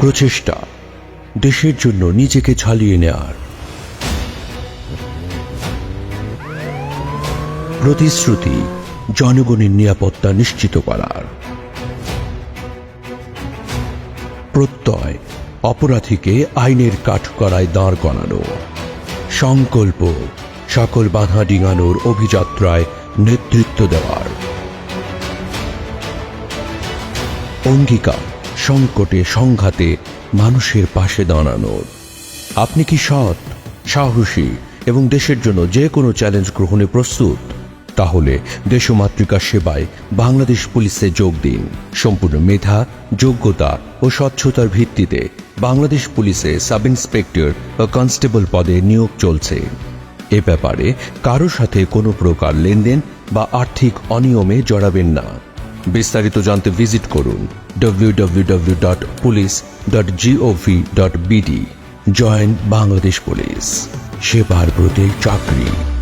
প্রচেষ্টা দেশের জন্য নিজেকে ঝালিয়ে নেয়ার, প্রতিশ্রুতি জনগণের নিরাপত্তা নিশ্চিত করার, প্রত্যয় অপরাধীকে আইনের কাঠগড়ায় দাঁড় করানো, সংকল্প সকল বাধা ডিঙানোর অভিযাত্রায় নেতৃত্ব দেওয়ার, অঙ্গীকার সংকটে সংঘাতে মানুষের পাশে দাঁড়ানোর। আপনি কি সৎ, সাহসী এবং দেশের জন্য যে কোনো চ্যালেঞ্জ গ্রহণে প্রস্তুত? তাহলে দেশমাতৃকার সেবায় বাংলাদেশ পুলিশে যোগ দিন। সম্পূর্ণ মেধা, যোগ্যতা ও স্বচ্ছতার ভিত্তিতে বাংলাদেশ পুলিশে সাব ইন্সপেক্টর ও কনস্টেবল পদে নিয়োগ চলছে। এ ব্যাপারে কারো সাথে কোনো প্রকার লেনদেন বা আর্থিক অনিয়মে জড়াবেন না। বিস্তারিত জানতে ভিজিট করুন www.police.gov.bd। জয়েন বাংলাদেশ পুলিশ, সেবার প্রতি চাকরি।